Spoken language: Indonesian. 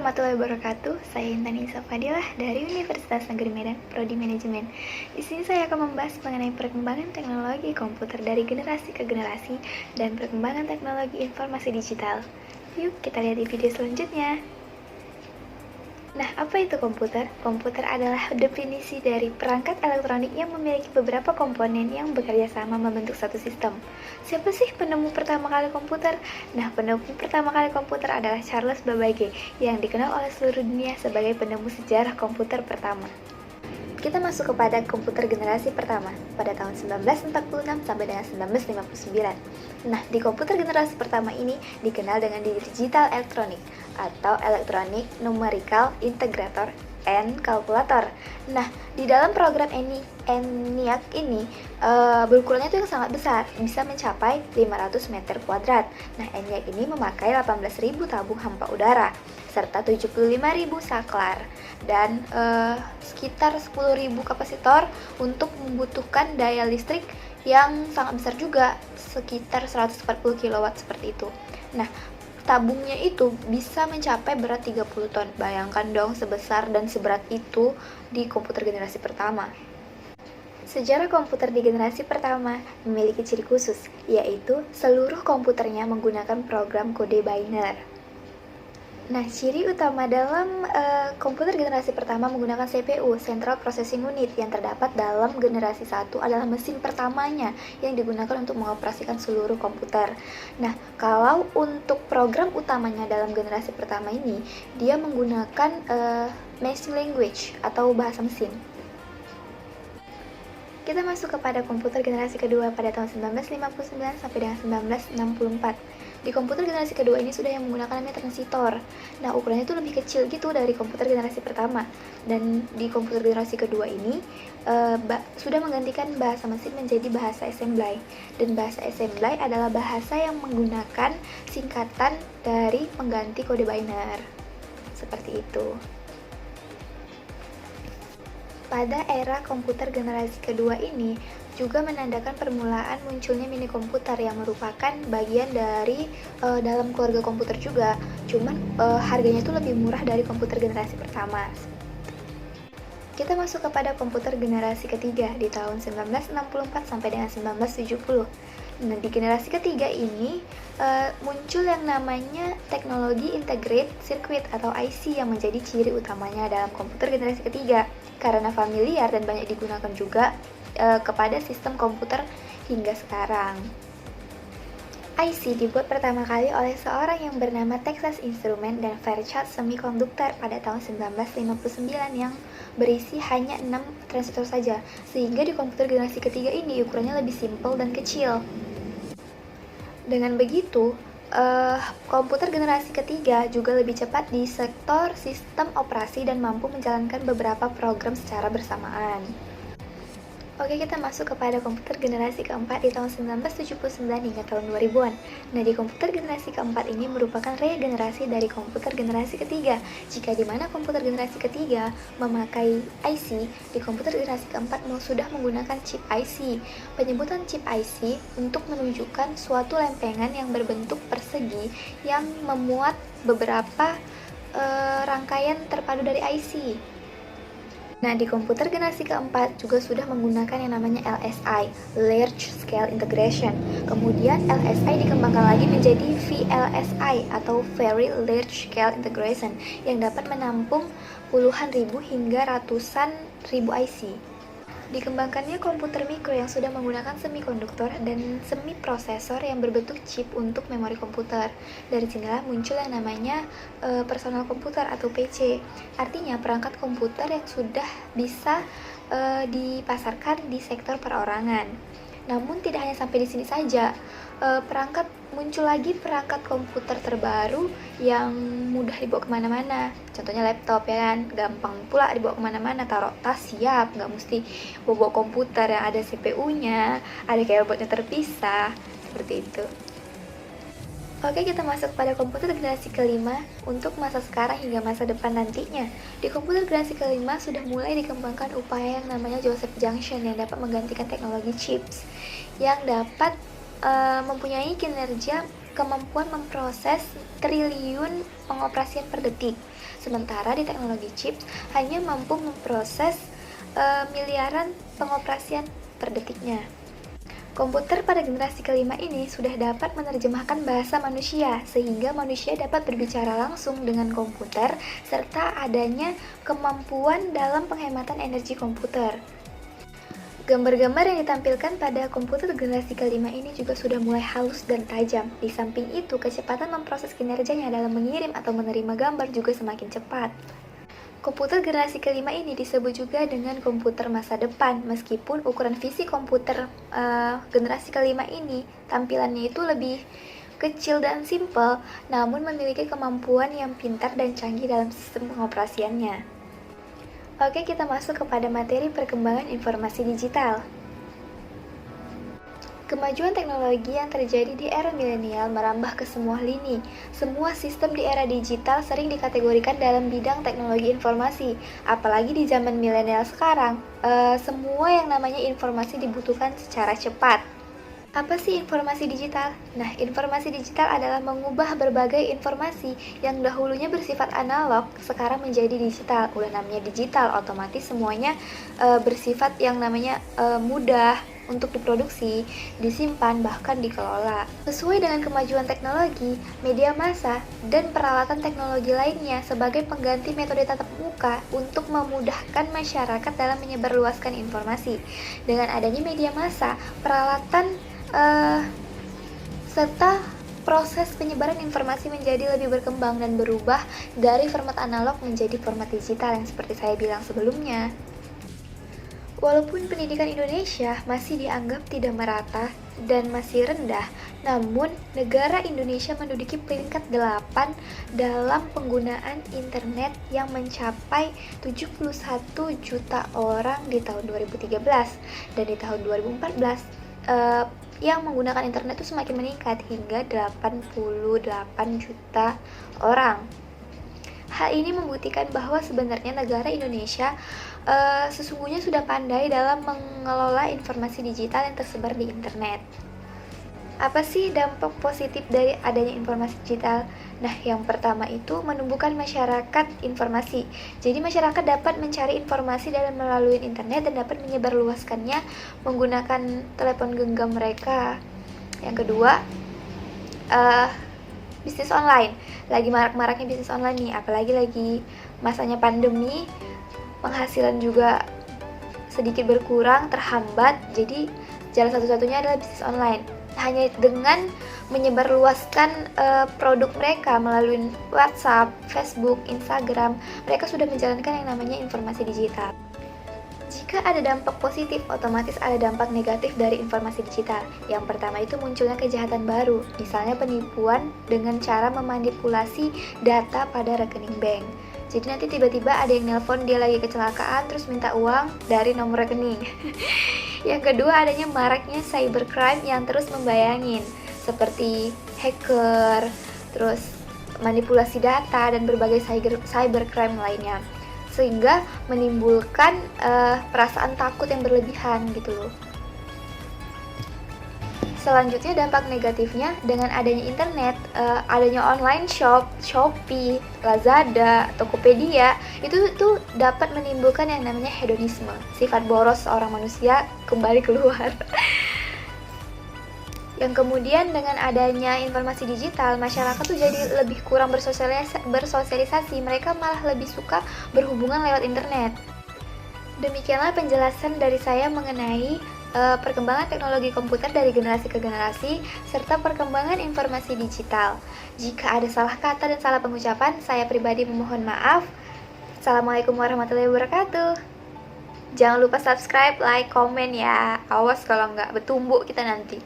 warahmatullahi wabarakatuh. Saya Intan Nisa Fadilah dari Universitas Negeri Medan, Prodi Manajemen. Di sini saya akan membahas mengenai perkembangan teknologi komputer dari generasi ke generasi dan perkembangan teknologi informasi digital. Yuk, kita lihat di video selanjutnya. Nah, apa itu komputer? Komputer adalah definisi dari perangkat elektronik yang memiliki beberapa komponen yang bekerja sama membentuk satu sistem. Siapa sih penemu pertama kali komputer? Nah, penemu pertama kali komputer adalah Charles Babbage, yang dikenal oleh seluruh dunia sebagai penemu sejarah komputer pertama. Kita masuk kepada komputer generasi pertama pada tahun 1946 sampai dengan 1959. Nah, di komputer generasi pertama ini dikenal dengan digital electronic atau electronic numerical integrator and calculator. Nah, di dalam program ENIAC ini berukurannya itu yang sangat besar, bisa mencapai 500 meter kuadrat. Nah, ENIAC ini memakai 18.000 tabung hampa udara serta 75.000 saklar dan sekitar 10.000 kapasitor untuk membutuhkan daya listrik yang sangat besar juga, sekitar 140 kW seperti itu. Nah, tabungnya itu bisa mencapai berat 30 ton. Bayangkan dong sebesar dan seberat itu di komputer generasi pertama. Sejarah komputer di generasi pertama memiliki ciri khusus, yaitu seluruh komputernya menggunakan program kode biner. Nah, ciri utama dalam komputer generasi pertama menggunakan CPU, Central Processing Unit, yang terdapat dalam generasi 1 adalah mesin pertamanya yang digunakan untuk mengoperasikan seluruh komputer. Nah, kalau untuk program utamanya dalam generasi pertama ini, dia menggunakan machine language atau bahasa mesin. Kita masuk kepada komputer generasi kedua pada tahun 1959 sampai dengan 1964. Di komputer generasi kedua ini sudah yang menggunakan namanya transistor. Nah, ukurannya itu lebih kecil gitu dari komputer generasi pertama. Dan di komputer generasi kedua ini sudah menggantikan bahasa mesin menjadi bahasa assembly. Dan bahasa assembly adalah bahasa yang menggunakan singkatan dari pengganti kode biner. Seperti itu. Pada era komputer generasi kedua ini juga menandakan permulaan munculnya mini komputer yang merupakan bagian dari dalam keluarga komputer juga. Cuman harganya itu lebih murah dari komputer generasi pertama. Kita masuk kepada komputer generasi ketiga di tahun 1964 sampai dengan 1970. Nah, di generasi ketiga ini muncul yang namanya teknologi integrated circuit atau IC yang menjadi ciri utamanya dalam komputer generasi ketiga karena familiar dan banyak digunakan juga kepada sistem komputer hingga sekarang. IC dibuat pertama kali oleh seorang yang bernama Texas Instruments dan Fairchild Semiconductor pada tahun 1959 yang berisi hanya 6 transistor saja, sehingga di komputer generasi ketiga ini ukurannya lebih simpel dan kecil. Dengan begitu, komputer generasi ketiga juga lebih cepat di sektor sistem operasi dan mampu menjalankan beberapa program secara bersamaan. Oke, kita masuk kepada komputer generasi keempat di tahun 1979 hingga tahun 2000-an. Nah, di komputer generasi keempat ini merupakan regenerasi dari komputer generasi ketiga. Jika di mana komputer generasi ketiga memakai IC, di komputer generasi keempat sudah menggunakan chip IC. Penyebutan chip IC untuk menunjukkan suatu lempengan yang berbentuk persegi yang memuat beberapa rangkaian terpadu dari IC. Nah, di komputer generasi keempat juga sudah menggunakan yang namanya LSI, Large Scale Integration. Kemudian LSI dikembangkan lagi menjadi VLSI atau Very Large Scale Integration yang dapat menampung puluhan ribu hingga ratusan ribu IC. Dikembangkannya komputer mikro yang sudah menggunakan semikonduktor dan semiprosesor yang berbentuk chip untuk memori komputer. Dari sinilah muncul yang namanya personal komputer atau PC. Artinya perangkat komputer yang sudah bisa dipasarkan di sektor perorangan. Namun tidak hanya sampai di sini saja. Muncul lagi perangkat komputer terbaru yang mudah dibawa kemana-mana. Contohnya laptop, ya kan, gampang pula dibawa kemana-mana, taruh tas siap, nggak mesti bawa komputer yang ada CPU-nya, ada keyboardnya terpisah, seperti itu. Oke, kita masuk pada komputer generasi kelima untuk masa sekarang hingga masa depan nantinya. Di komputer generasi kelima sudah mulai dikembangkan upaya yang namanya Joseph Junction yang dapat menggantikan teknologi chips yang dapat mempunyai kinerja kemampuan memproses triliun pengoperasian per detik. sementara di teknologi chips hanya mampu memproses miliaran pengoperasian per detiknya. Komputer pada generasi kelima ini sudah dapat menerjemahkan bahasa manusia, sehingga manusia dapat berbicara langsung dengan komputer, serta adanya kemampuan dalam penghematan energi komputer. Gambar-gambar yang ditampilkan pada komputer generasi kelima ini juga sudah mulai halus dan tajam. Di samping itu, kecepatan memproses kinerjanya dalam mengirim atau menerima gambar juga semakin cepat. Komputer generasi kelima ini disebut juga dengan komputer masa depan, meskipun ukuran fisik komputer generasi kelima ini tampilannya itu lebih kecil dan simple, namun memiliki kemampuan yang pintar dan canggih dalam sistem pengoperasiannya. Oke, kita masuk kepada materi perkembangan informasi digital. Kemajuan teknologi yang terjadi di era milenial merambah ke semua lini. Semua sistem di era digital sering dikategorikan dalam bidang teknologi informasi. Apalagi di zaman milenial sekarang, semua yang namanya informasi dibutuhkan secara cepat. Apa sih informasi digital? Nah, informasi digital adalah mengubah berbagai informasi yang dahulunya bersifat analog, sekarang menjadi digital. Udah namanya digital, otomatis semuanya bersifat yang namanya mudah untuk diproduksi, disimpan, bahkan dikelola. Sesuai dengan kemajuan teknologi, media massa, dan peralatan teknologi lainnya sebagai pengganti metode tatap muka untuk memudahkan masyarakat dalam menyebarluaskan informasi. Dengan adanya media massa, peralatan serta proses penyebaran informasi menjadi lebih berkembang dan berubah dari format analog menjadi format digital yang seperti saya bilang sebelumnya. Walaupun pendidikan Indonesia masih dianggap tidak merata dan masih rendah, namun negara Indonesia menduduki peringkat 8 dalam penggunaan internet yang mencapai 71 juta orang di tahun 2013, dan di tahun 2014 yang menggunakan internet itu semakin meningkat hingga 88 juta orang. Hal ini membuktikan bahwa sebenarnya negara Indonesia sesungguhnya sudah pandai dalam mengelola informasi digital yang tersebar di internet. Apa sih dampak positif dari adanya informasi digital? Nah, yang pertama itu menumbuhkan masyarakat informasi. Jadi masyarakat dapat mencari informasi dalam melalui internet dan dapat menyebarluaskannya menggunakan telepon genggam mereka. Yang kedua, bisnis online. Lagi marak-maraknya bisnis online nih, apalagi lagi masanya pandemi, penghasilan juga sedikit berkurang, terhambat. Jadi jalan satu-satunya adalah bisnis online. Hanya dengan menyebarluaskan produk mereka melalui WhatsApp, Facebook, Instagram, mereka sudah menjalankan yang namanya informasi digital. Jika ada dampak positif, otomatis ada dampak negatif dari informasi digital. Yang pertama itu munculnya kejahatan baru, misalnya penipuan dengan cara memanipulasi data pada rekening bank. Jadi nanti tiba-tiba ada yang nelpon dia lagi kecelakaan terus minta uang dari nomor rekening. Yang kedua, adanya maraknya cybercrime yang terus membayangin, seperti hacker, terus manipulasi data dan berbagai cybercrime lainnya, sehingga menimbulkan perasaan takut yang berlebihan gitu loh. Selanjutnya dampak negatifnya, dengan adanya internet, adanya online shop, Shopee, Lazada, Tokopedia, itu dapat menimbulkan yang namanya hedonisme, sifat boros seorang manusia kembali keluar. Yang kemudian dengan adanya informasi digital, masyarakat tuh jadi lebih kurang bersosialisasi, mereka malah lebih suka berhubungan lewat internet. Demikianlah penjelasan dari saya mengenai perkembangan teknologi komputer dari generasi ke generasi, serta perkembangan informasi digital. Jika ada salah kata dan salah pengucapan, saya pribadi memohon maaf. Assalamualaikum warahmatullahi wabarakatuh. Jangan lupa subscribe, like, komen ya. Awas kalau nggak bertumbuk kita nanti.